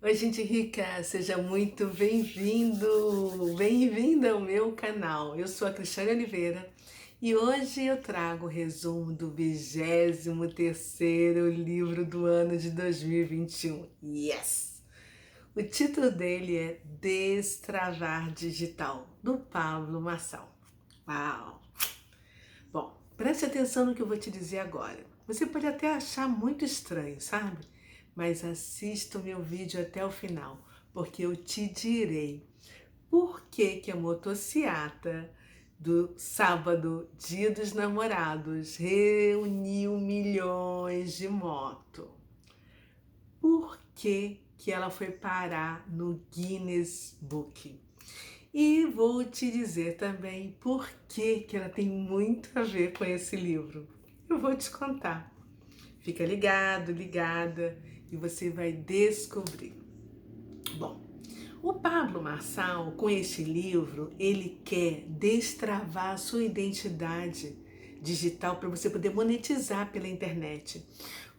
Oi, gente rica, seja muito bem-vinda ao meu canal. Eu sou a Cristiane Oliveira e hoje eu trago o resumo do 23º livro do ano de 2021. Yes! O título dele é Destravar Digital, do Pablo Marçal. Uau! Bom, preste atenção no que eu vou te dizer agora. Você pode até achar muito estranho, sabe? Mas assista o meu vídeo até o final, porque eu te direi por que a motociata do sábado, Dia dos Namorados, reuniu milhões de moto. Por que ela foi parar no Guinness Book? E vou te dizer também por que ela tem muito a ver com esse livro. Eu vou te contar. Fica ligado, ligada e você vai descobrir. Bom, o Pablo Marçal, com este livro, ele quer destravar a sua identidade digital para você poder monetizar pela internet.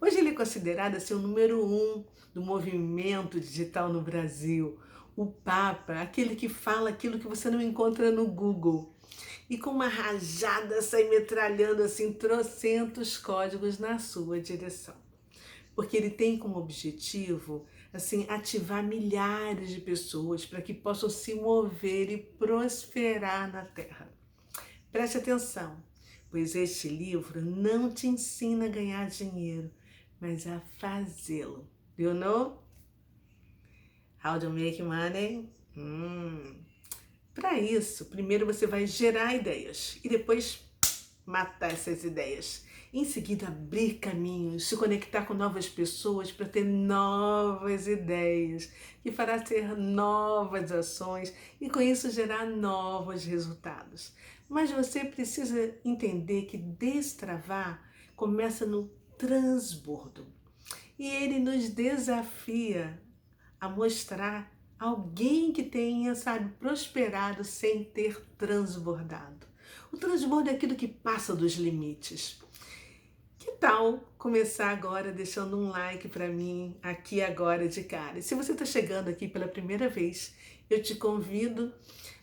Hoje ele é considerado assim, o número 1 do movimento digital no Brasil. O Papa, aquele que fala aquilo que você não encontra no Google. E com uma rajada sai metralhando assim trocentos códigos na sua direção. Porque ele tem como objetivo assim ativar milhares de pessoas para que possam se mover e prosperar na Terra. Preste atenção, pois este livro não te ensina a ganhar dinheiro, mas a fazê-lo. You know? How to make money? Para isso, primeiro você vai gerar ideias e depois matar essas ideias. Em seguida, abrir caminhos, se conectar com novas pessoas para ter novas ideias, que fará ter novas ações e com isso gerar novos resultados. Mas você precisa entender que destravar começa no transbordo. E ele nos desafia a mostrar alguém que tenha, sabe, prosperado sem ter transbordado. O transbordo é aquilo que passa dos limites. Que tal começar agora deixando um like para mim aqui agora de cara? E se você está chegando aqui pela primeira vez, eu te convido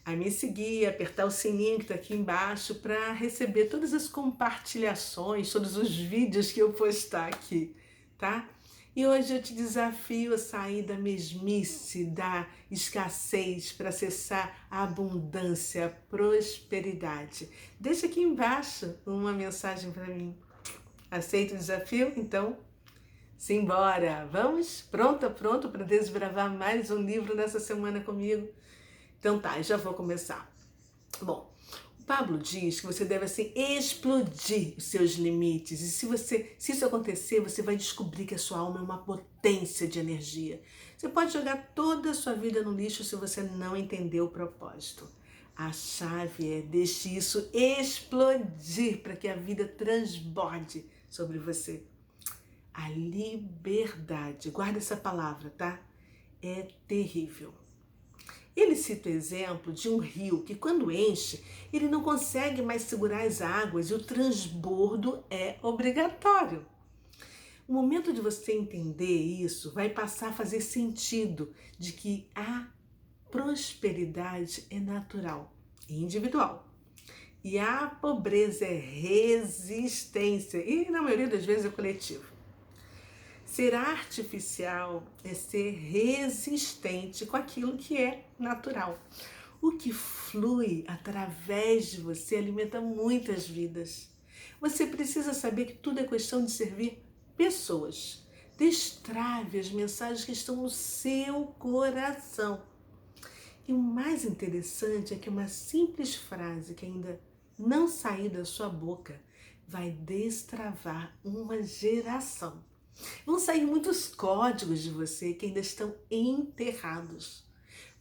a me seguir, apertar o sininho que está aqui embaixo para receber todas as compartilhações, todos os vídeos que eu postar aqui, tá? E hoje eu te desafio a sair da mesmice, da escassez, para acessar a abundância, a prosperidade. Deixa aqui embaixo uma mensagem para mim. Aceita o desafio? Então, simbora! Vamos? Pronto para desbravar mais um livro nessa semana comigo? Então tá, já vou começar. Bom, o Pablo diz que você deve assim explodir os seus limites. E se isso acontecer, você vai descobrir que a sua alma é uma potência de energia. Você pode jogar toda a sua vida no lixo se você não entender o propósito. A chave é deixe isso explodir para que a vida transborde sobre você. A liberdade, guarda essa palavra, tá? É terrível. Ele cita o exemplo de um rio que, quando enche, ele não consegue mais segurar as águas e o transbordo é obrigatório. O momento de você entender isso vai passar a fazer sentido de que a prosperidade é natural e individual. E a pobreza é resistência e, na maioria das vezes, é coletivo. Ser artificial é ser resistente com aquilo que é natural. O que flui através de você alimenta muitas vidas. Você precisa saber que tudo é questão de servir pessoas. Destrave as mensagens que estão no seu coração. E o mais interessante é que uma simples frase que ainda não saiu da sua boca vai destravar uma geração. Vão sair muitos códigos de você que ainda estão enterrados.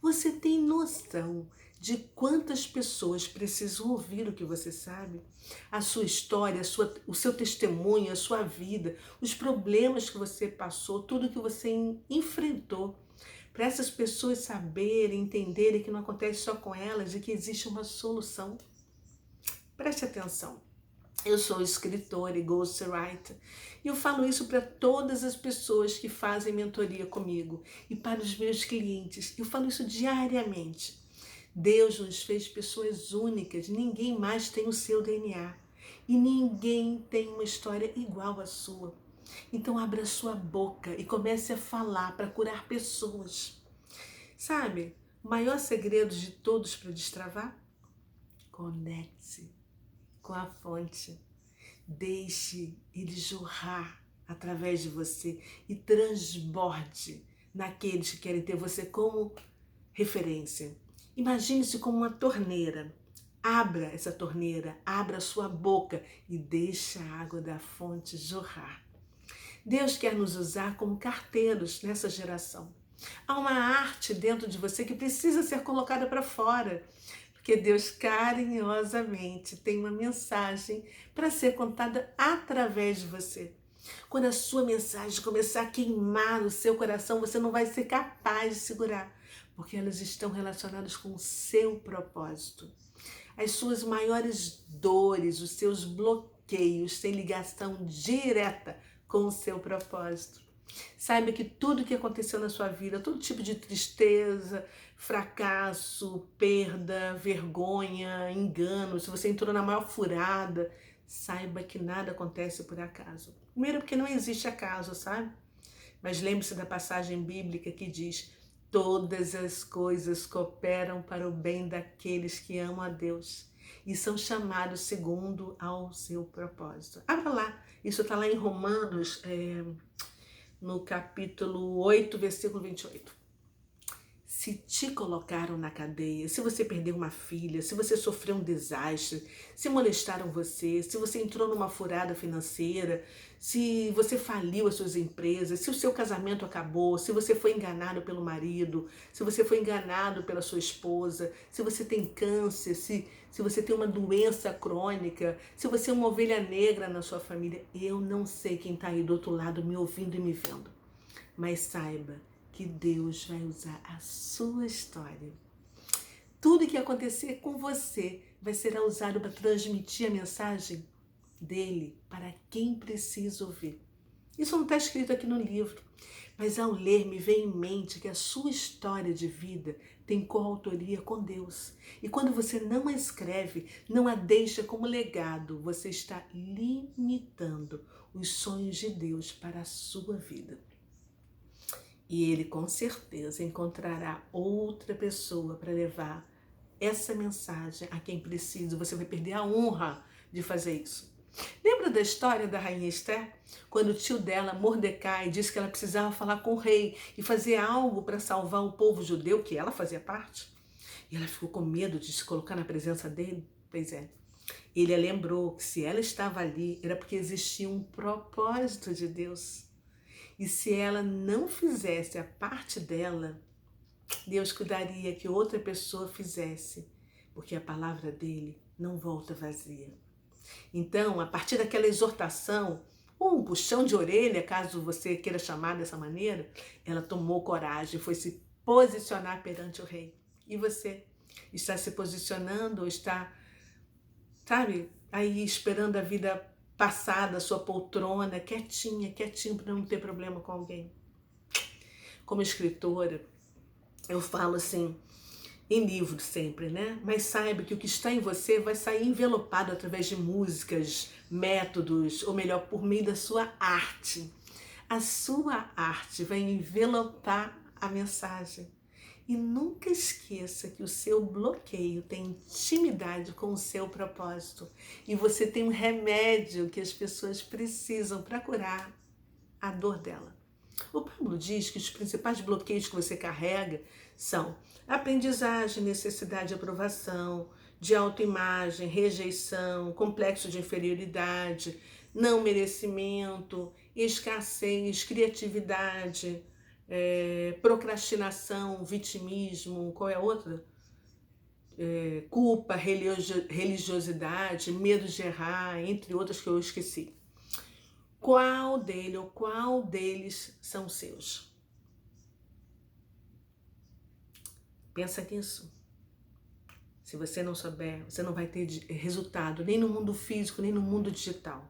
Você tem noção de quantas pessoas precisam ouvir o que você sabe? A sua história, o seu testemunho, a sua vida, os problemas que você passou, tudo que você enfrentou. Para essas pessoas saberem, entenderem que não acontece só com elas e que existe uma solução. Preste atenção. Eu sou escritora e ghostwriter. E eu falo isso para todas as pessoas que fazem mentoria comigo e para os meus clientes. Eu falo isso diariamente. Deus nos fez pessoas únicas, ninguém mais tem o seu DNA. E ninguém tem uma história igual à sua. Então abra sua boca e comece a falar para curar pessoas. Sabe, o maior segredo de todos para destravar? Conecte-se com a fonte. Deixe ele jorrar através de você e transborde naqueles que querem ter você como referência. Imagine-se como uma torneira. Abra essa torneira, abra a sua boca e deixe a água da fonte jorrar. Deus quer nos usar como carteiros nessa geração. Há uma arte dentro de você que precisa ser colocada para fora, porque Deus carinhosamente tem uma mensagem para ser contada através de você. Quando a sua mensagem começar a queimar no seu coração, você não vai ser capaz de segurar, porque elas estão relacionadas com o seu propósito. As suas maiores dores, os seus bloqueios têm ligação direta com o seu propósito. Saiba que tudo que aconteceu na sua vida, todo tipo de tristeza, fracasso, perda, vergonha, engano, se você entrou na maior furada, saiba que nada acontece por acaso. Primeiro porque não existe acaso, sabe? Mas lembre-se da passagem bíblica que diz: todas as coisas cooperam para o bem daqueles que amam a Deus e são chamados segundo ao seu propósito. Abra lá, isso está lá em Romanos, no capítulo 8, versículo 28. Se te colocaram na cadeia, se você perdeu uma filha, se você sofreu um desastre, se molestaram você, se você entrou numa furada financeira, se você faliu as suas empresas, se o seu casamento acabou, se você foi enganado pelo marido, se você foi enganado pela sua esposa, se você tem câncer, se você tem uma doença crônica, se você é uma ovelha negra na sua família, eu não sei quem está aí do outro lado me ouvindo e me vendo, mas saiba que Deus vai usar a sua história. Tudo que acontecer com você vai ser usado para transmitir a mensagem dele para quem precisa ouvir. Isso não está escrito aqui no livro, mas ao ler me vem em mente que a sua história de vida tem coautoria com Deus. E quando você não a escreve, não a deixa como legado, você está limitando os sonhos de Deus para a sua vida. E ele com certeza encontrará outra pessoa para levar essa mensagem a quem precisa. Você vai perder a honra de fazer isso. Lembra da história da rainha Esther? Quando o tio dela, Mordecai, disse que ela precisava falar com o rei e fazer algo para salvar o povo judeu, que ela fazia parte? E ela ficou com medo de se colocar na presença dele? Pois é. Ele a lembrou que se ela estava ali, era porque existia um propósito de Deus. E se ela não fizesse a parte dela, Deus cuidaria que outra pessoa fizesse, porque a palavra dele não volta vazia. Então, a partir daquela exortação, ou um puxão de orelha, caso você queira chamar dessa maneira, ela tomou coragem, foi se posicionar perante o rei. E você está se posicionando ou está, sabe, aí esperando a vida passada, a sua poltrona, quietinho para não ter problema com alguém? Como escritora, eu falo assim, em livro sempre, né? Mas saiba que o que está em você vai sair envelopado através de músicas, métodos, ou melhor, por meio da sua arte. A sua arte vai envelopar a mensagem. E nunca esqueça que o seu bloqueio tem intimidade com o seu propósito. E você tem um remédio que as pessoas precisam para curar a dor dela. O Pablo diz que os principais bloqueios que você carrega são aprendizagem, necessidade de aprovação, de autoimagem, rejeição, complexo de inferioridade, não merecimento, escassez, criatividade, procrastinação, vitimismo, qual é a outra? Culpa, religiosidade, medo de errar, entre outras que eu esqueci. Qual deles são seus? Pensa nisso. Se você não souber, você não vai ter resultado nem no mundo físico, nem no mundo digital.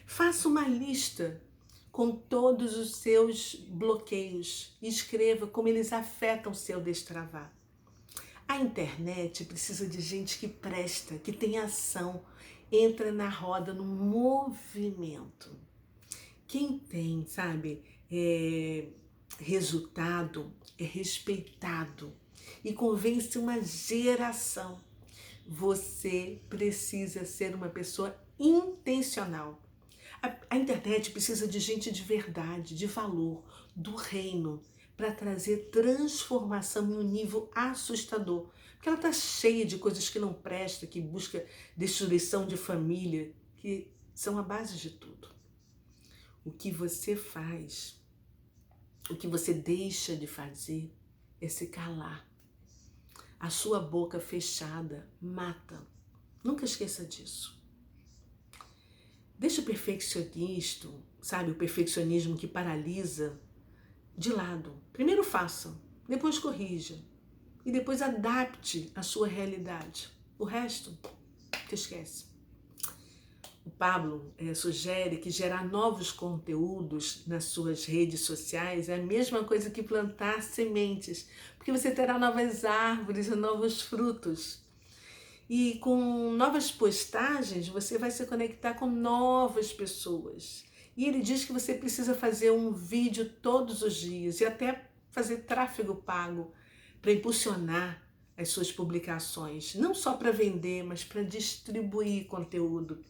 Faça uma lista com todos os seus bloqueios e escreva como eles afetam o seu destravar. A internet precisa de gente que presta, que tem ação, entra na roda, no movimento. Quem tem, sabe, resultado é respeitado e convence uma geração. Você precisa ser uma pessoa intencional. A internet precisa de gente de verdade, de valor, do reino, para trazer transformação em um nível assustador. Porque ela está cheia de coisas que não prestam, que busca destruição de família, que são a base de tudo. O que você faz, o que você deixa de fazer é se calar. A sua boca fechada mata. Nunca esqueça disso. Deixa o perfeccionista, sabe, o perfeccionismo que paralisa, de lado. Primeiro faça, depois corrija e depois adapte a sua realidade. O resto, te esquece. O Pablo sugere que gerar novos conteúdos nas suas redes sociais é a mesma coisa que plantar sementes, porque você terá novas árvores e novos frutos. E com novas postagens, você vai se conectar com novas pessoas. E ele diz que você precisa fazer um vídeo todos os dias e até fazer tráfego pago para impulsionar as suas publicações. Não só para vender, mas para distribuir conteúdo.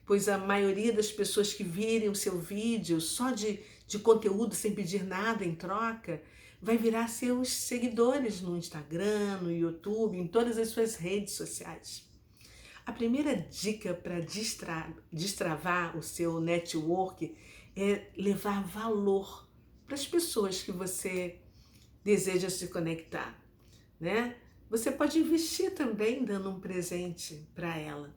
Pois a maioria das pessoas que virem o seu vídeo só de conteúdo, sem pedir nada em troca, vai virar seus seguidores no Instagram, no YouTube, em todas as suas redes sociais. A primeira dica para destravar o seu network é levar valor para as pessoas que você deseja se conectar, né? Você pode investir também dando um presente para ela.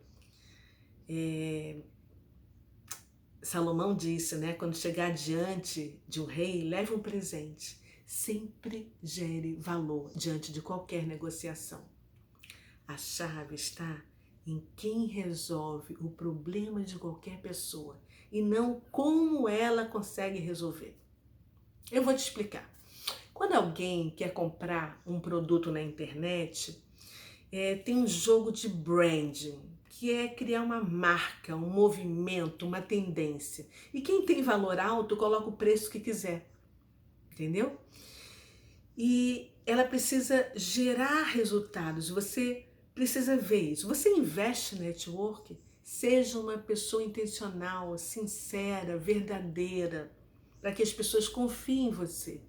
Salomão disse, né? Quando chegar diante de um rei, leve um presente. Sempre gere valor diante de qualquer negociação. A chave está em quem resolve o problema de qualquer pessoa e não como ela consegue resolver. Eu vou te explicar. Quando alguém quer comprar um produto na internet, tem um jogo de branding, que é criar uma marca, um movimento, uma tendência. E quem tem valor alto coloca o preço que quiser, entendeu? E ela precisa gerar resultados, você precisa ver isso. Você investe em network, seja uma pessoa intencional, sincera, verdadeira, para que as pessoas confiem em você.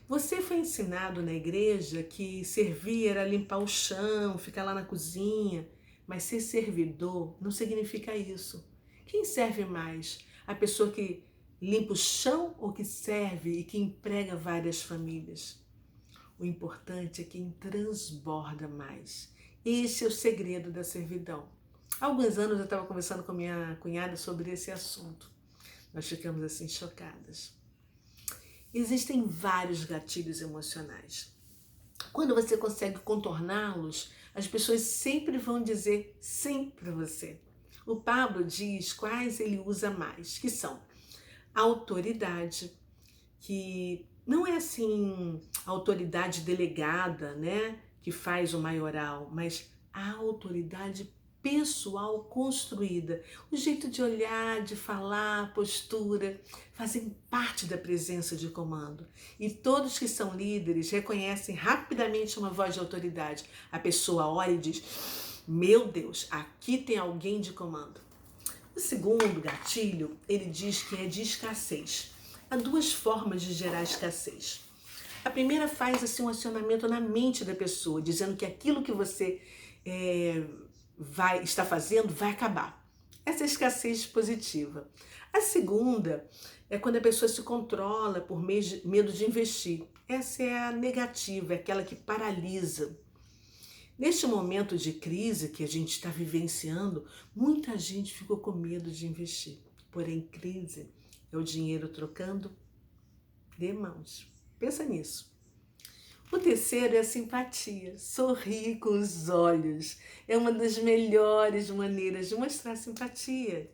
Você foi ensinado na igreja que servir era limpar o chão, ficar lá na cozinha, mas ser servidor não significa isso. Quem serve mais? A pessoa que limpa o chão ou que serve e que emprega várias famílias? O importante é quem transborda mais. Esse é o segredo da servidão. Há alguns anos eu estava conversando com minha cunhada sobre esse assunto. Nós ficamos assim chocadas. Existem vários gatilhos emocionais. Quando você consegue contorná-los, as pessoas sempre vão dizer sim para você. O Pablo diz quais ele usa mais, que são a autoridade, que não é assim a autoridade delegada, né, que faz o maioral, mas a autoridade pessoal construída. O jeito de olhar, de falar, a postura, fazem parte da presença de comando. E todos que são líderes reconhecem rapidamente uma voz de autoridade. A pessoa olha e diz, meu Deus, aqui tem alguém de comando. O segundo gatilho, ele diz que é de escassez. Há duas formas de gerar escassez. A primeira faz assim, um acionamento na mente da pessoa, dizendo que aquilo que você está fazendo vai acabar. Essa é a escassez positiva. A segunda é quando a pessoa se controla por medo de investir. Essa é a negativa, é aquela que paralisa. Neste momento de crise que a gente está vivenciando, muita gente ficou com medo de investir. Porém, crise é o dinheiro trocando de mãos. Pensa nisso. O terceiro é a simpatia. Sorrir com os olhos. É uma das melhores maneiras de mostrar simpatia.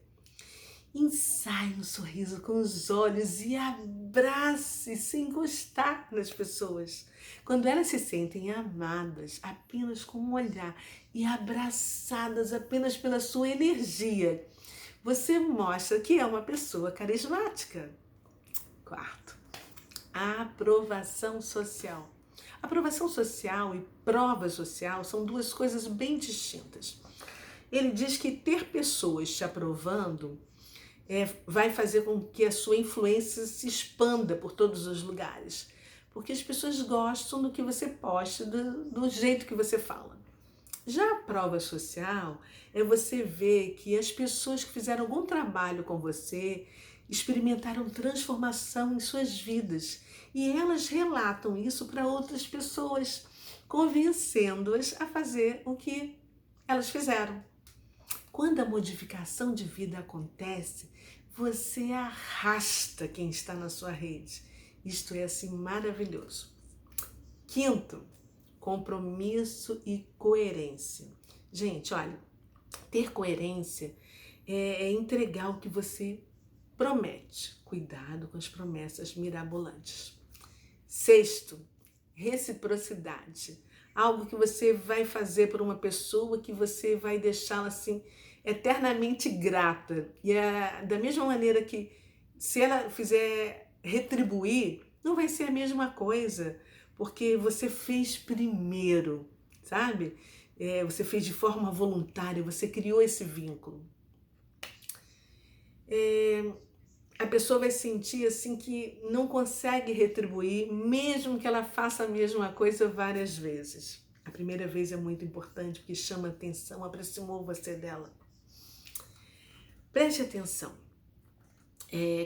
Ensaie um sorriso com os olhos e abrace sem encostar nas pessoas. Quando elas se sentem amadas apenas com um olhar e abraçadas apenas pela sua energia, você mostra que é uma pessoa carismática. Quarto, a aprovação social. Aprovação social e prova social são duas coisas bem distintas. Ele diz que ter pessoas te aprovando vai fazer com que a sua influência se expanda por todos os lugares. Porque as pessoas gostam do que você posta, do jeito que você fala. Já a prova social é você ver que as pessoas que fizeram algum trabalho com você experimentaram transformação em suas vidas. E elas relatam isso para outras pessoas, convencendo-as a fazer o que elas fizeram. Quando a modificação de vida acontece, você arrasta quem está na sua rede. Isto é assim maravilhoso. Quinto, compromisso e coerência. Gente, olha, ter coerência é entregar o que você promete. Cuidado com as promessas mirabolantes. Sexto, reciprocidade. Algo que você vai fazer por uma pessoa que você vai deixá-la assim eternamente grata. E é da mesma maneira que se ela fizer retribuir, não vai ser a mesma coisa, porque você fez primeiro, sabe? Você fez de forma voluntária, você criou esse vínculo. A pessoa vai sentir assim que não consegue retribuir, mesmo que ela faça a mesma coisa várias vezes. A primeira vez é muito importante, porque chama atenção, aproximou você dela. Preste atenção.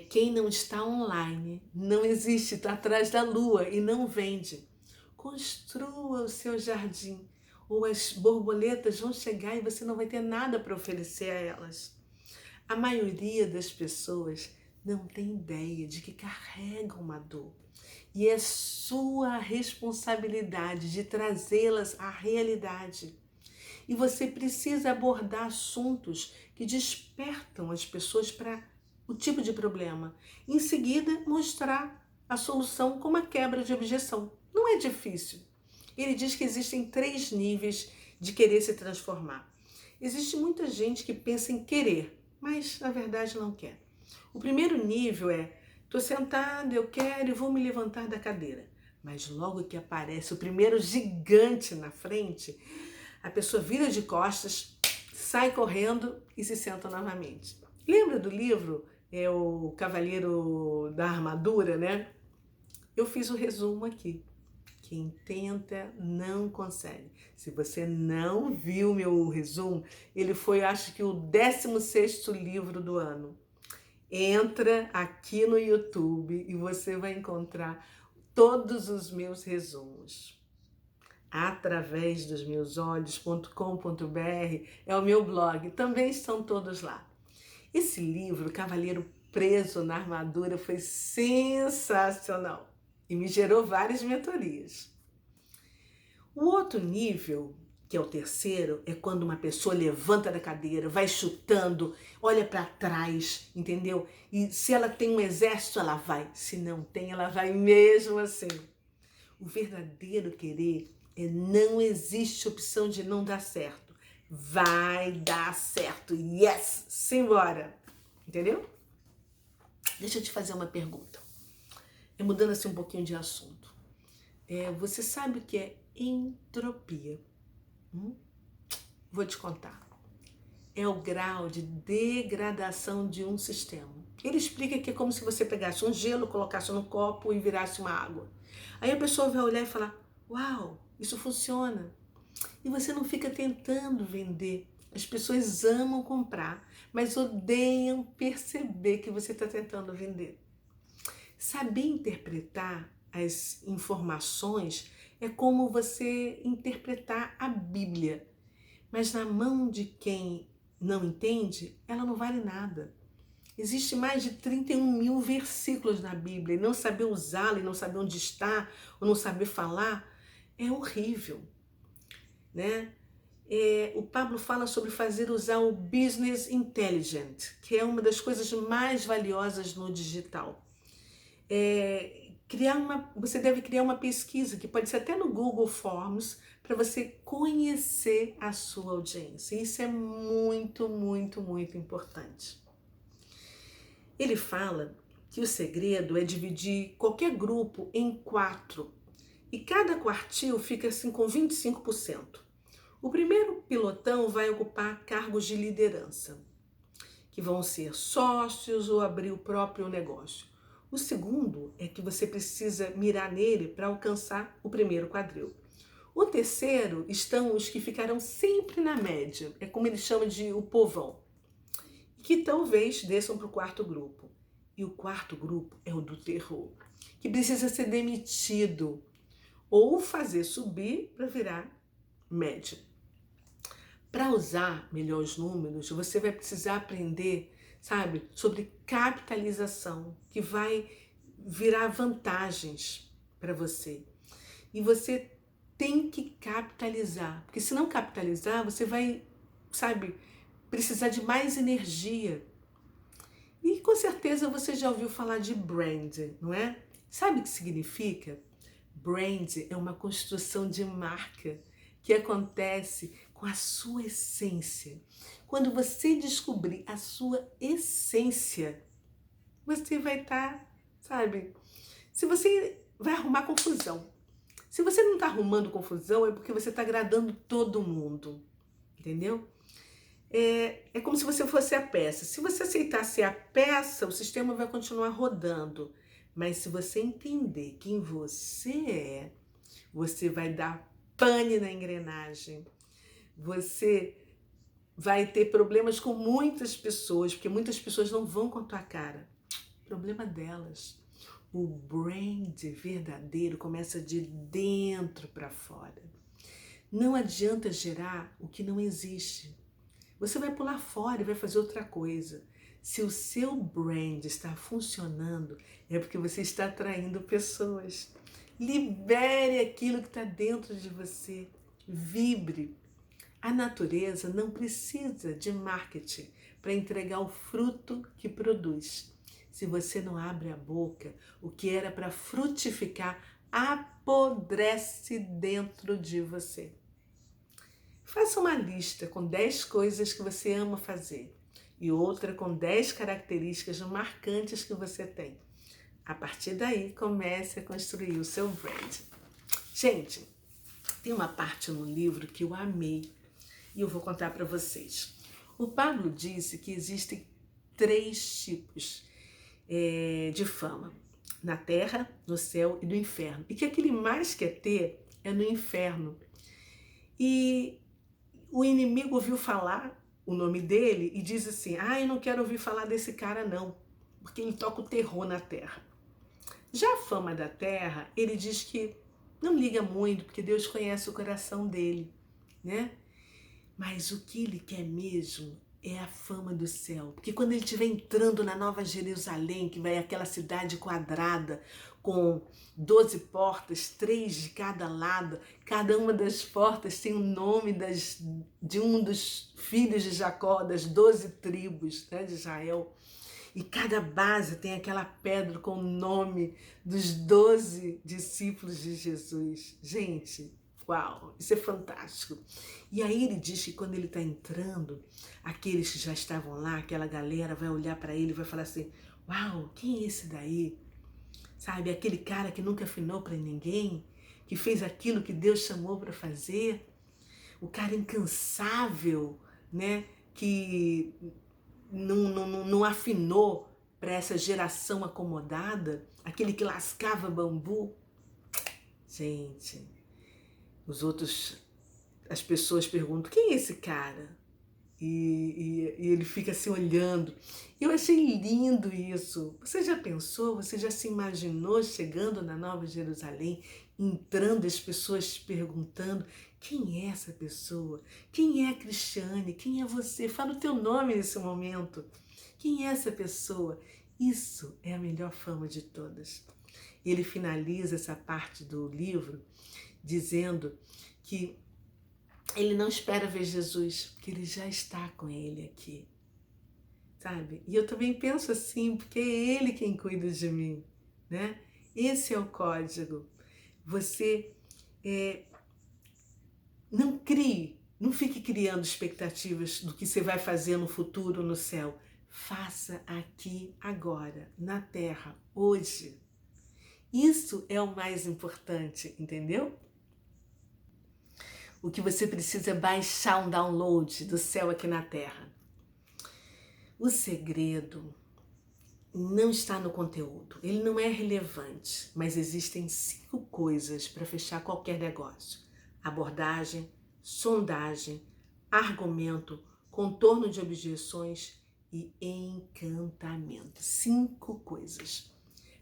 Quem não está online não existe, está atrás da lua e não vende. Construa o seu jardim, ou as borboletas vão chegar e você não vai ter nada para oferecer a elas. A maioria das pessoas não tem ideia de que carregam uma dor. E é sua responsabilidade de trazê-las à realidade. E você precisa abordar assuntos que despertam as pessoas para o tipo de problema. Em seguida, mostrar a solução como a quebra de objeção. Não é difícil. Ele diz que existem 3 níveis de querer se transformar. Existe muita gente que pensa em querer, mas na verdade não quer. O primeiro nível é: estou sentada, eu quero e vou me levantar da cadeira. Mas logo que aparece o primeiro gigante na frente, a pessoa vira de costas, sai correndo e se senta novamente. Lembra do livro O Cavaleiro da Armadura, né? Eu fiz o resumo aqui. Quem tenta não consegue. Se você não viu meu resumo, ele foi, acho que, o 16º livro do ano. Entra aqui no YouTube e você vai encontrar todos os meus resumos. Através dos meus olhos.com.br é o meu blog, também estão todos lá. Esse livro, Cavaleiro Preso na Armadura, foi sensacional e me gerou várias mentorias. O outro nível, que é o terceiro, é quando uma pessoa levanta da cadeira, vai chutando, olha para trás, entendeu? E se ela tem um exército, ela vai. Se não tem, ela vai mesmo assim. O verdadeiro querer não existe opção de não dar certo. Vai dar certo. Yes! Simbora! Entendeu? Deixa eu te fazer uma pergunta. Mudando assim um pouquinho de assunto. Você sabe o que é entropia? Vou te contar. É o grau de degradação de um sistema. Ele explica que é como se você pegasse um gelo, colocasse no copo e virasse uma água. Aí a pessoa vai olhar e falar: uau, isso funciona. E você não fica tentando vender. As pessoas amam comprar, mas odeiam perceber que você está tentando vender. Saber interpretar as informações é como você interpretar a Bíblia. Mas na mão de quem não entende, ela não vale nada. Existe mais de 31.000 versículos na Bíblia, e não saber usá-la, e não saber onde está, ou não saber falar, é horrível, né? O Pablo fala sobre usar o business intelligent, que é uma das coisas mais valiosas no digital. Você deve criar uma pesquisa, que pode ser até no Google Forms, para você conhecer a sua audiência. Isso é muito, muito, muito importante. Ele fala que o segredo é dividir qualquer grupo em 4, e cada quartil fica assim com 25%. O primeiro pilotão vai ocupar cargos de liderança, que vão ser sócios ou abrir o próprio negócio. O segundo é que você precisa mirar nele para alcançar o primeiro quadril. O terceiro estão os que ficarão sempre na média, é como ele chama de o povão, que talvez desçam para o quarto grupo. E o quarto grupo é o do terror, que precisa ser demitido ou fazer subir para virar médio. Para usar melhor os números, você vai precisar aprender, sabe, sobre capitalização, que vai virar vantagens para você. E você tem que capitalizar, porque se não capitalizar, você vai, sabe, precisar de mais energia. E com certeza você já ouviu falar de brand, não é? Sabe o que significa? Brand é uma construção de marca que acontece com a sua essência. Quando você descobrir a sua essência, você vai estar, sabe? Se você vai arrumar confusão. Se você não está arrumando confusão, é porque você está agradando todo mundo, entendeu? É como se você fosse a peça. Se você aceitar ser a peça, o sistema vai continuar rodando. Mas se você entender quem você é, você vai dar pane na engrenagem. Você vai ter problemas com muitas pessoas, porque muitas pessoas não vão com a tua cara. Problema delas. O brand verdadeiro começa de dentro para fora. Não adianta gerar o que não existe. Você vai pular fora e vai fazer outra coisa. Se o seu brand está funcionando, é porque você está atraindo pessoas. Libere aquilo que está dentro de você. Vibre. A natureza não precisa de marketing para entregar o fruto que produz. Se você não abre a boca, o que era para frutificar apodrece dentro de você. Faça uma lista com 10 coisas que você ama fazer e outra com 10 características marcantes que você tem. A partir daí, comece a construir o seu brand. Gente, tem uma parte no livro que eu amei e eu vou contar para vocês. O Pablo disse que existem 3 tipos de fama: na terra, no céu e no inferno. E que aquele mais quer ter é no inferno. E o inimigo ouviu falar o nome dele e diz assim: eu não quero ouvir falar desse cara não, porque ele toca o terror na terra. Já a fama da terra, ele diz que não liga muito, porque Deus conhece o coração dele, né? Mas o que ele quer mesmo é a fama do céu. Porque quando ele estiver entrando na Nova Jerusalém, que vai aquela cidade quadrada, com 12 portas, 3 de cada lado, cada uma das portas tem o nome de um dos filhos de Jacó, das 12 tribos, né, de Israel. E cada base tem aquela pedra com o nome dos 12 discípulos de Jesus. Gente, uau, isso é fantástico. E aí ele diz que quando ele está entrando, aqueles que já estavam lá, aquela galera vai olhar para ele e vai falar assim: uau, quem é esse daí? Sabe, aquele cara que nunca afinou para ninguém, que fez aquilo que Deus chamou para fazer, o cara incansável, né, que não afinou para essa geração acomodada, aquele que lascava bambu. Gente, as pessoas perguntam: quem é esse cara? E ele fica assim olhando. Eu achei lindo isso. Você já pensou, você já se imaginou chegando na Nova Jerusalém, entrando, as pessoas te perguntando: quem é essa pessoa? Quem é a Cristiane? Quem é você? Fala o teu nome nesse momento. Quem é essa pessoa? Isso é a melhor fama de todas. Ele finaliza essa parte do livro dizendo que ele não espera ver Jesus, que ele já está com ele aqui, sabe? E eu também penso assim, porque é ele quem cuida de mim, né? Esse é o código. Você não crie, não fique criando expectativas do que você vai fazer no futuro, no céu. Faça aqui, agora, na terra, hoje. Isso é o mais importante, entendeu? O que você precisa é baixar um download do céu aqui na terra. O segredo não está no conteúdo, ele não é relevante, mas existem 5 coisas para fechar qualquer negócio: abordagem, sondagem, argumento, contorno de objeções e encantamento. 5 coisas.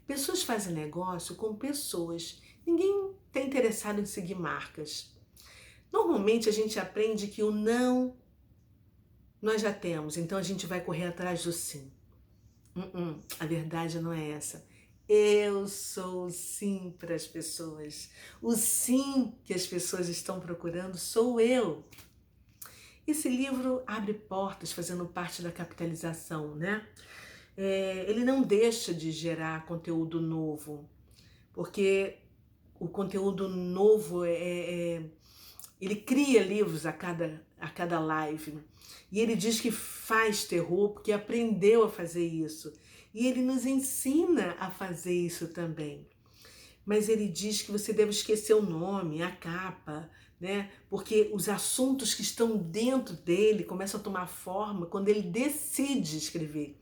Pessoas fazem negócio com pessoas. Ninguém está interessado em seguir marcas. Normalmente a gente aprende que o não nós já temos, então a gente vai correr atrás do sim. A verdade não é essa. Eu sou o sim para as pessoas. O sim que as pessoas estão procurando sou eu. Esse livro abre portas fazendo parte da capitalização, né? Ele não deixa de gerar conteúdo novo, porque o conteúdo novo ele cria livros a cada live. E ele diz que faz terror porque aprendeu a fazer isso. E ele nos ensina a fazer isso também. Mas ele diz que você deve esquecer o nome, a capa, né? Porque os assuntos que estão dentro dele começam a tomar forma quando ele decide escrever.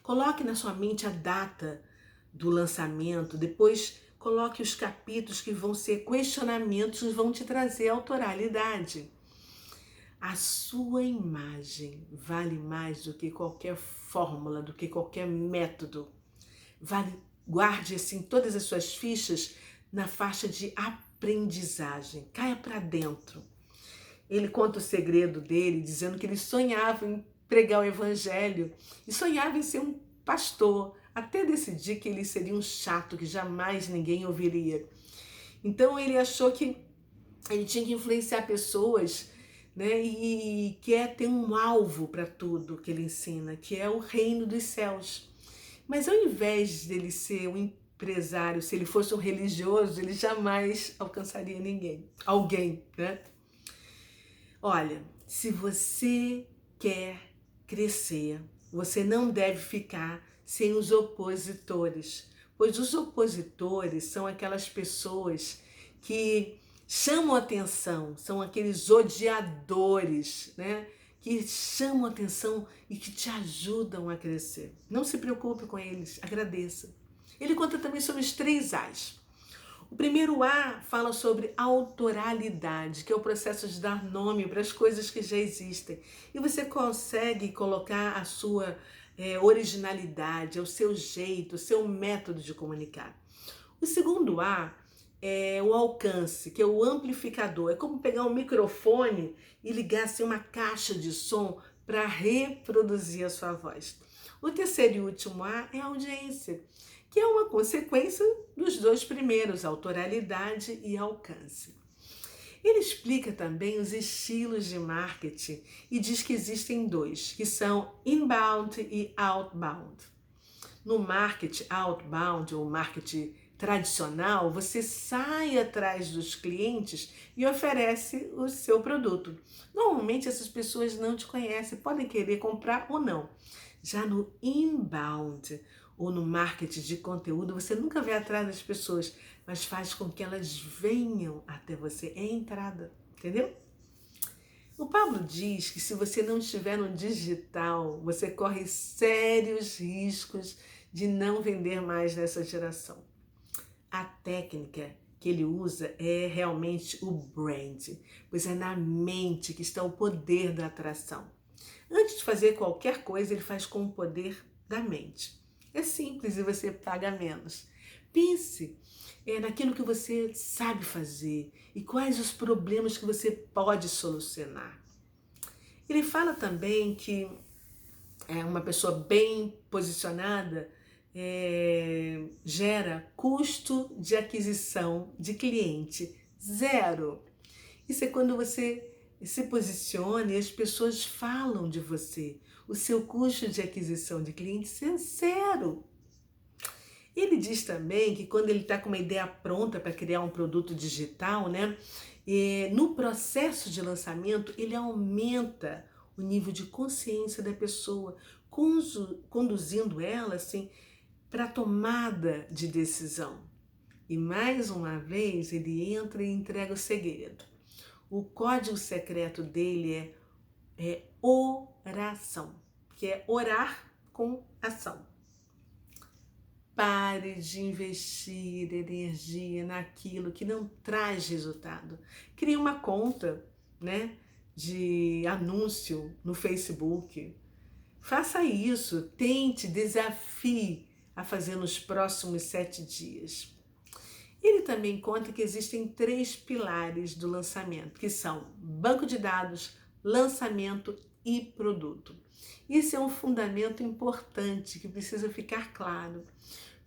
Coloque na sua mente a data do lançamento, depois coloque os capítulos que vão ser questionamentos que vão te trazer autoralidade. A sua imagem vale mais do que qualquer fórmula, do que qualquer método. Guarde assim todas as suas fichas na faixa de aprendizagem. Caia para dentro. Ele conta o segredo dele, dizendo que ele sonhava em pregar o evangelho e sonhava em ser um pastor, até decidir que ele seria um chato que jamais ninguém ouviria. Então ele achou que ele tinha que influenciar pessoas, né? E quer ter um alvo para tudo que ele ensina, que é o reino dos céus. Mas ao invés dele ser um empresário, se ele fosse um religioso, ele jamais alcançaria alguém, né? Olha, se você quer crescer, você não deve ficar sem os opositores, pois os opositores são aquelas pessoas que chamam atenção, são aqueles odiadores, né? Que chamam atenção e que te ajudam a crescer. Não se preocupe com eles, agradeça. Ele conta também sobre os 3 A's. O primeiro A fala sobre autoralidade, que é o processo de dar nome para as coisas que já existem. E você consegue colocar a sua originalidade, o seu jeito, o seu método de comunicar. O segundo A é o alcance, que é o amplificador. É como pegar um microfone e ligar assim, uma caixa de som para reproduzir a sua voz. O terceiro e último A é a audiência, que é uma consequência dos 2 primeiros, autoralidade e alcance. Ele explica também os estilos de marketing e diz que existem 2, que são inbound e outbound. No marketing outbound, ou marketing tradicional, você sai atrás dos clientes e oferece o seu produto. Normalmente essas pessoas não te conhecem, podem querer comprar ou não. Já no inbound, ou no marketing de conteúdo, você nunca vai atrás das pessoas, mas faz com que elas venham até você. É a entrada, entendeu? O Pablo diz que se você não estiver no digital, você corre sérios riscos de não vender mais nessa geração. A técnica que ele usa é realmente o brand, pois é na mente que está o poder da atração. Antes de fazer qualquer coisa, ele faz com o poder da mente. É simples e você paga menos. Pense naquilo que você sabe fazer e quais os problemas que você pode solucionar. Ele fala também que uma pessoa bem posicionada gera custo de aquisição de cliente Zero. Isso é quando você se posiciona e as pessoas falam de você. O seu custo de aquisição de clientes é zero. Ele diz também que quando ele está com uma ideia pronta para criar um produto digital, né, no processo de lançamento, ele aumenta o nível de consciência da pessoa, conduzindo ela assim, para a tomada de decisão. E mais uma vez ele entra e entrega o segredo. O código secreto dele é oração, que é orar com ação. Pare de investir energia naquilo que não traz resultado. Crie uma conta, né, de anúncio no Facebook. Faça isso, tente, desafie a fazer nos próximos 7 dias. Ele também conta que existem 3 pilares do lançamento, que são banco de dados, lançamento e produto. Isso é um fundamento importante que precisa ficar claro,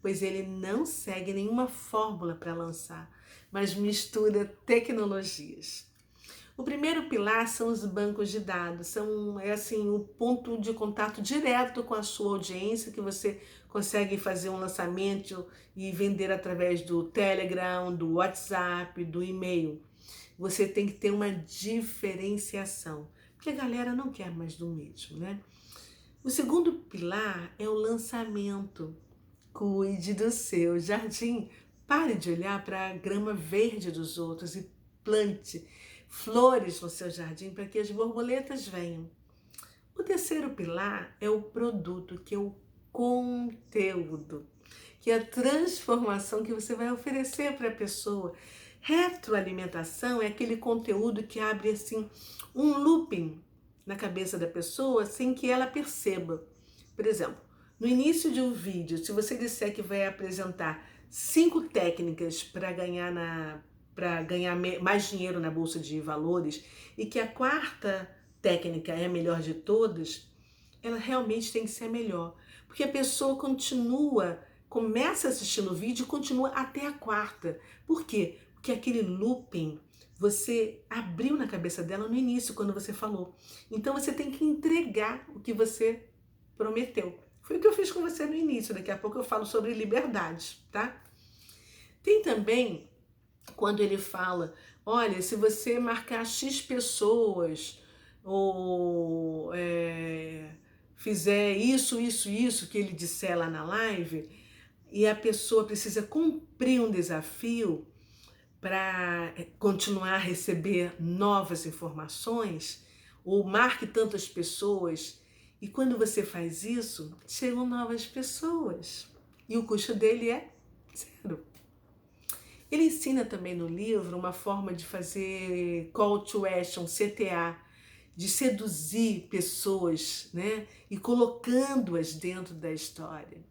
pois ele não segue nenhuma fórmula para lançar, mas mistura tecnologias. O primeiro pilar são os bancos de dados, é assim o ponto de contato direto com a sua audiência, que você consegue fazer um lançamento e vender através do Telegram, do WhatsApp, do e-mail. Você tem que ter uma diferenciação, porque a galera não quer mais do mesmo, né? O segundo pilar é o lançamento. Cuide do seu jardim. Pare de olhar para a grama verde dos outros e plante flores no seu jardim para que as borboletas venham. O terceiro pilar é o produto, que é o conteúdo, que é a transformação que você vai oferecer para a pessoa. Retroalimentação é aquele conteúdo que abre assim um looping na cabeça da pessoa sem que ela perceba. Por exemplo, no início de um vídeo, se você disser que vai apresentar 5 técnicas para ganhar mais dinheiro na bolsa de valores e que a 4ª técnica é a melhor de todas, ela realmente tem que ser a melhor. Porque a pessoa começa assistindo o vídeo e continua até a 4ª. Por quê? Porque aquele looping você abriu na cabeça dela no início, quando você falou. Então você tem que entregar o que você prometeu. Foi o que eu fiz com você no início, daqui a pouco eu falo sobre liberdade, tá? Tem também, quando ele fala, olha, se você marcar X pessoas, ou fizer isso que ele disser lá na live, e a pessoa precisa cumprir um desafio para continuar a receber novas informações, ou marque tantas pessoas, e quando você faz isso, chegam novas pessoas. E o custo dele é zero. Ele ensina também no livro uma forma de fazer call to action, CTA, de seduzir pessoas, né? E colocando-as dentro da história.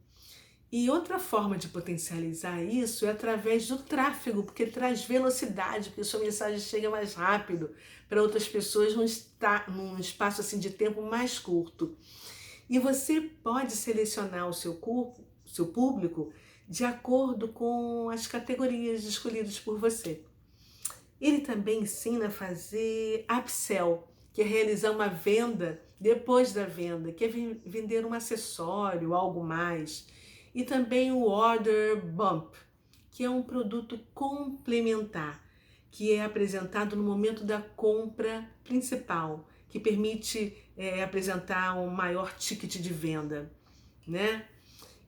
E outra forma de potencializar isso é através do tráfego, porque traz velocidade, porque sua mensagem chega mais rápido para outras pessoas num espaço assim de tempo mais curto. E você pode selecionar o seu público de acordo com as categorias escolhidas por você. Ele também ensina a fazer upsell, que é realizar uma venda depois da venda, que é vender um acessório, algo mais. E também o Order Bump, que é um produto complementar, que é apresentado no momento da compra principal, que permite apresentar um maior ticket de venda, né?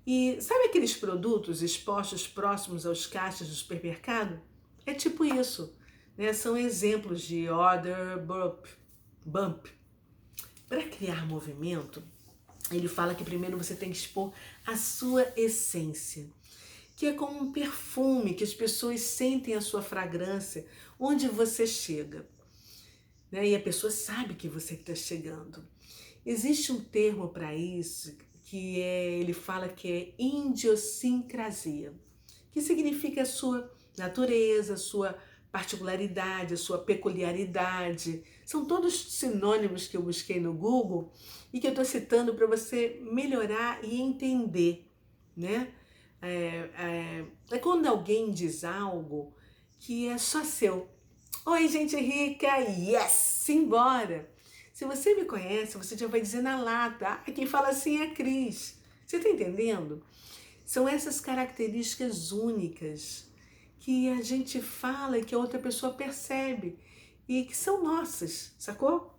E sabe aqueles produtos expostos próximos aos caixas do supermercado? É tipo isso, né? São exemplos de Order Bump. Para criar movimento, ele fala que primeiro você tem que expor a sua essência, que é como um perfume, que as pessoas sentem a sua fragrância onde você chega, né? E a pessoa sabe que você está chegando. Existe um termo para isso, ele fala que é idiosincrasia, que significa a sua natureza, a sua particularidade, a sua peculiaridade. São todos sinônimos que eu busquei no Google e que eu estou citando para você melhorar e entender, né? É quando alguém diz algo que é só seu. Oi, gente rica! Yes! Simbora! Se você me conhece, você já vai dizer na lata. Ah, quem fala assim é a Cris. Você tá entendendo? São essas características únicas que a gente fala e que a outra pessoa percebe e que são nossas, sacou?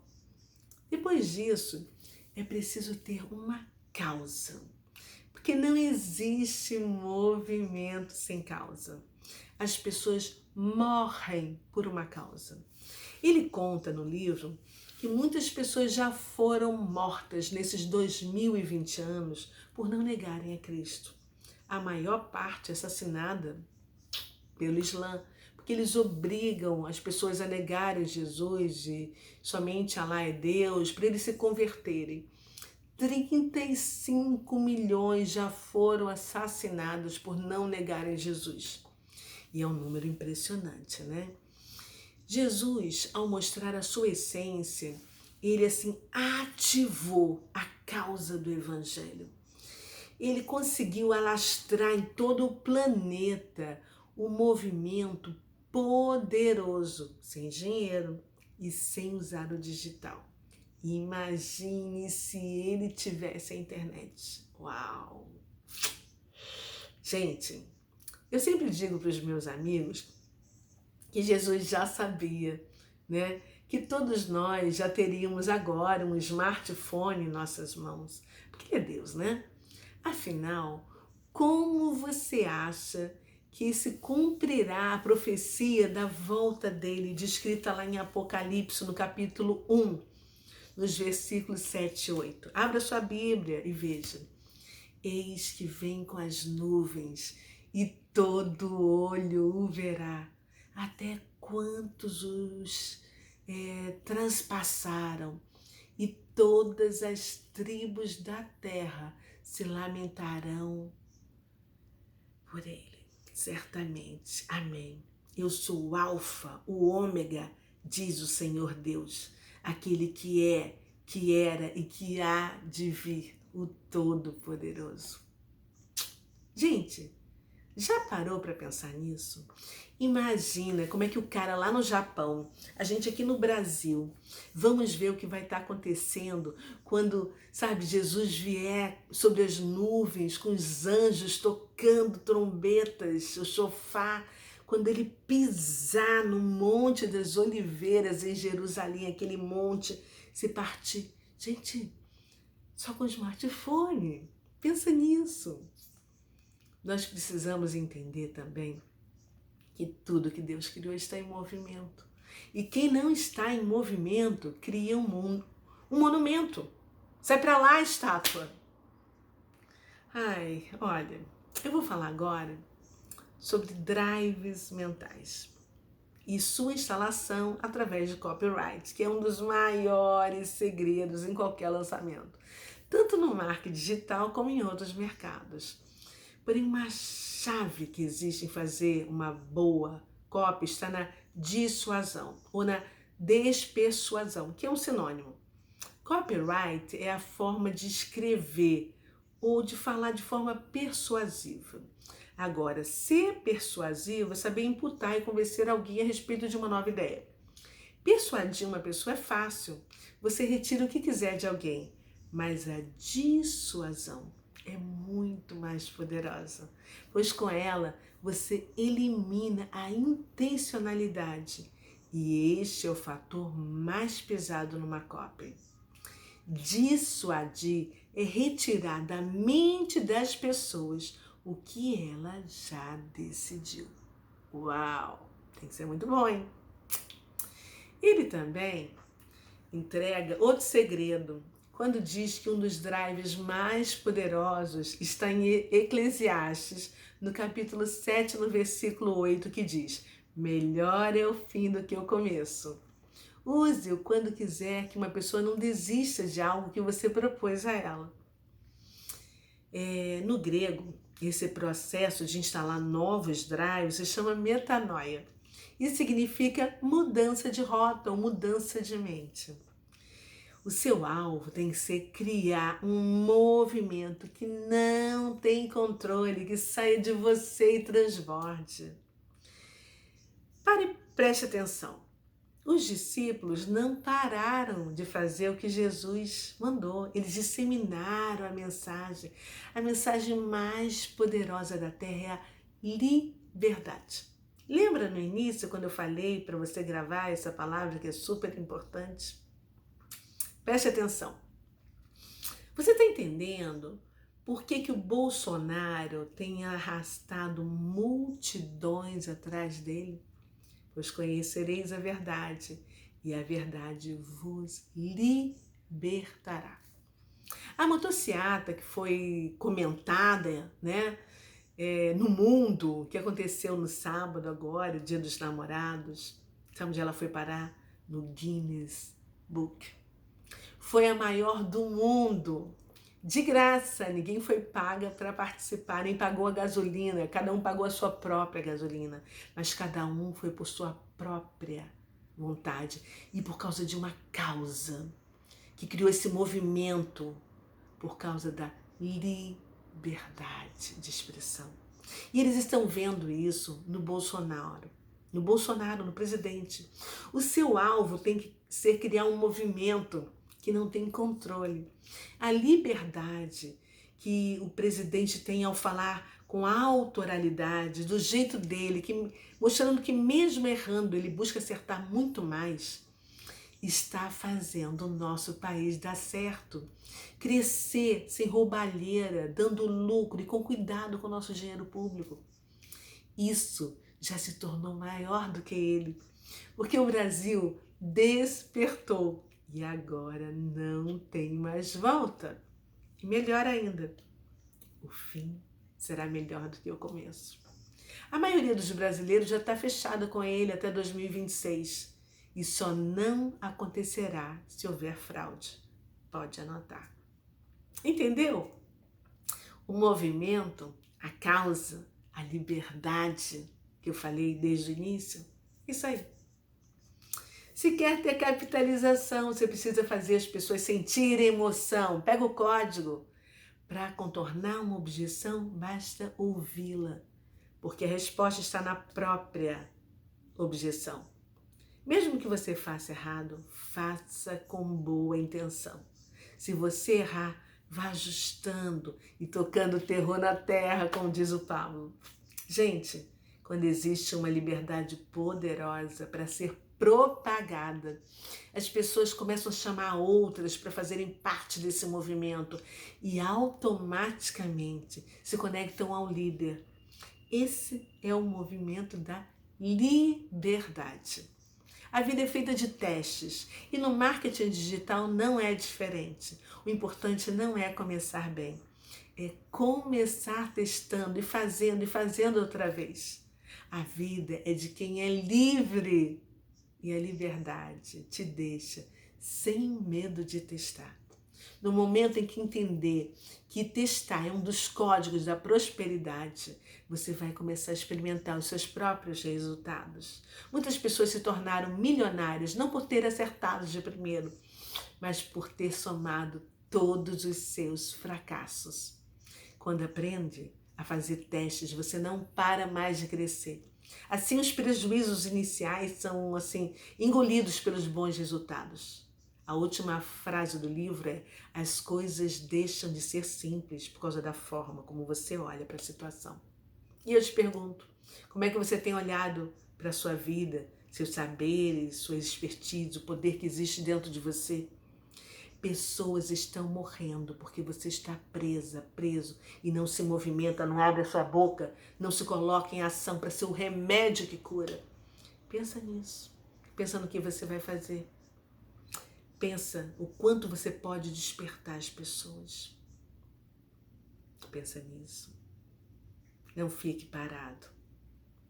Depois disso, é preciso ter uma causa, porque não existe movimento sem causa. As pessoas morrem por uma causa. Ele conta no livro que muitas pessoas já foram mortas nesses 2020 anos por não negarem a Cristo. A maior parte assassinada pelo Islã, porque eles obrigam as pessoas a negarem Jesus e somente Alá é Deus, para eles se converterem. 35 milhões já foram assassinados por não negarem Jesus. E é um número impressionante, né? Jesus, ao mostrar a sua essência, ele assim ativou a causa do evangelho. Ele conseguiu alastrar em todo o planeta um movimento poderoso, sem dinheiro e sem usar o digital. Imagine se ele tivesse a internet. Uau! Gente, eu sempre digo para os meus amigos que Jesus já sabia, né? Que todos nós já teríamos agora um smartphone em nossas mãos. Porque ele é Deus, né? Afinal, como você acha que se cumprirá a profecia da volta dele, descrita lá em Apocalipse, no capítulo 1, nos versículos 7 e 8? Abra sua Bíblia e veja. Eis que vem com as nuvens, e todo olho o verá, até quantos os transpassaram, e todas as tribos da terra se lamentarão por ele. Certamente. Amém. Eu sou o Alfa, o Ômega, diz o Senhor Deus, aquele que é, que era e que há de vir, o Todo-Poderoso. Gente, já parou para pensar nisso? Imagina como é que o cara lá no Japão, a gente aqui no Brasil, vamos ver o que vai estar acontecendo quando, sabe, Jesus vier sobre as nuvens com os anjos tocando trombetas, o chofar, quando ele pisar no Monte das Oliveiras em Jerusalém, aquele monte se partir. Gente, só com smartphone. Pensa nisso. Nós precisamos entender também que tudo que Deus criou está em movimento. E quem não está em movimento cria um monumento. Sai para lá a estátua. Ai, olha, eu vou falar agora sobre drives mentais e sua instalação através de copyright, que é um dos maiores segredos em qualquer lançamento, tanto no marketing digital como em outros mercados. Porém, uma chave que existe em fazer uma boa copy está na dissuasão ou na despersuasão, que é um sinônimo. Copyright é a forma de escrever ou de falar de forma persuasiva. Agora, ser persuasivo é saber imputar e convencer alguém a respeito de uma nova ideia. Persuadir uma pessoa é fácil, você retira o que quiser de alguém, mas a dissuasão é muito mais poderosa, pois com ela você elimina a intencionalidade e este é o fator mais pesado numa cópia. Dissuadir é retirar da mente das pessoas o que ela já decidiu. Uau! Tem que ser muito bom, hein? Ele também entrega outro segredo quando diz que um dos drives mais poderosos está em Eclesiastes, no capítulo 7, no versículo 8, que diz: melhor é o fim do que o começo. Use-o quando quiser que uma pessoa não desista de algo que você propôs a ela. No grego, esse processo de instalar novos drives se chama metanoia. Isso significa mudança de rota ou mudança de mente. O seu alvo tem que ser criar um movimento que não tem controle, que saia de você e transborde. Pare e preste atenção. Os discípulos não pararam de fazer o que Jesus mandou. Eles disseminaram a mensagem mais poderosa da Terra é a liberdade. Lembra no início quando eu falei para você gravar essa palavra que é super importante? Preste atenção. Você está entendendo por que o Bolsonaro tem arrastado multidões atrás dele? Pois conhecereis a verdade, e a verdade vos libertará. A motociata que foi comentada, né, no mundo, que aconteceu no sábado agora, o Dia dos Namorados, sabe onde ela foi parar? No Guinness Book. Foi a maior do mundo. De graça, ninguém foi paga para participar, nem pagou a gasolina, cada um pagou a sua própria gasolina, mas cada um foi por sua própria vontade e por causa de uma causa que criou esse movimento por causa da liberdade de expressão. E eles estão vendo isso no Bolsonaro, no presidente. O seu alvo tem que ser criar um movimento que não tem controle. A liberdade que o presidente tem ao falar com a autoralidade, do jeito dele, mostrando que mesmo errando ele busca acertar muito mais, está fazendo o nosso país dar certo, crescer sem roubalheira, dando lucro e com cuidado com o nosso dinheiro público. Isso já se tornou maior do que ele, porque o Brasil despertou. E agora não tem mais volta. E melhor ainda, o fim será melhor do que o começo. A maioria dos brasileiros já está fechada com ele até 2026. E só não acontecerá se houver fraude. Pode anotar. Entendeu? O movimento, a causa, a liberdade que eu falei desde o início, isso aí. Se quer ter capitalização, você precisa fazer as pessoas sentirem emoção. Pega o código. Para contornar uma objeção, basta ouvi-la, porque a resposta está na própria objeção. Mesmo que você faça errado, faça com boa intenção. Se você errar, vá ajustando e tocando terror na terra, como diz o Paulo. Gente, quando existe uma liberdade poderosa para ser propagada, as pessoas começam a chamar outras para fazerem parte desse movimento e automaticamente se conectam ao líder. Esse é o movimento da liberdade. A vida é feita de testes e no marketing digital não é diferente. O importante não é começar bem, é começar testando e fazendo outra vez. A vida é de quem é livre. E a liberdade te deixa sem medo de testar. No momento em que entender que testar é um dos códigos da prosperidade, você vai começar a experimentar os seus próprios resultados. Muitas pessoas se tornaram milionárias não por ter acertado de primeiro, mas por ter somado todos os seus fracassos. Quando aprende a fazer testes, você não para mais de crescer. Assim, os prejuízos iniciais são engolidos pelos bons resultados. A última frase do livro é: as coisas deixam de ser simples por causa da forma como você olha para a situação. E eu te pergunto, como é que você tem olhado para a sua vida, seus saberes, suas expertise, o poder que existe dentro de você? Pessoas estão morrendo porque você está preso e não se movimenta, não abre a sua boca, não se coloca em ação para ser o remédio que cura. Pensa nisso. Pensa no que você vai fazer. Pensa o quanto você pode despertar as pessoas. Pensa nisso. Não fique parado.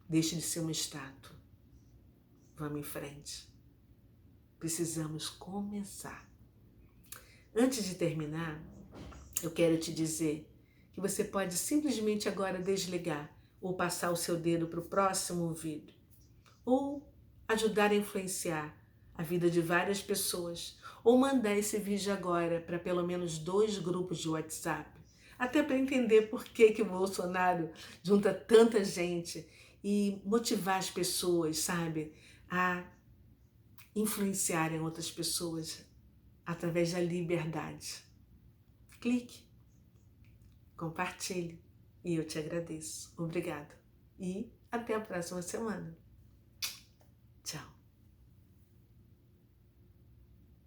Deixe de ser uma estátua. Vamos em frente. Precisamos começar. Antes de terminar, eu quero te dizer que você pode simplesmente agora desligar ou passar o seu dedo para o próximo vídeo ou ajudar a influenciar a vida de várias pessoas ou mandar esse vídeo agora para pelo menos 2 grupos de WhatsApp, até para entender por que o Bolsonaro junta tanta gente e motivar as pessoas, sabe, a influenciarem outras pessoas através da liberdade. Clique, compartilhe e eu te agradeço. Obrigado e até a próxima semana.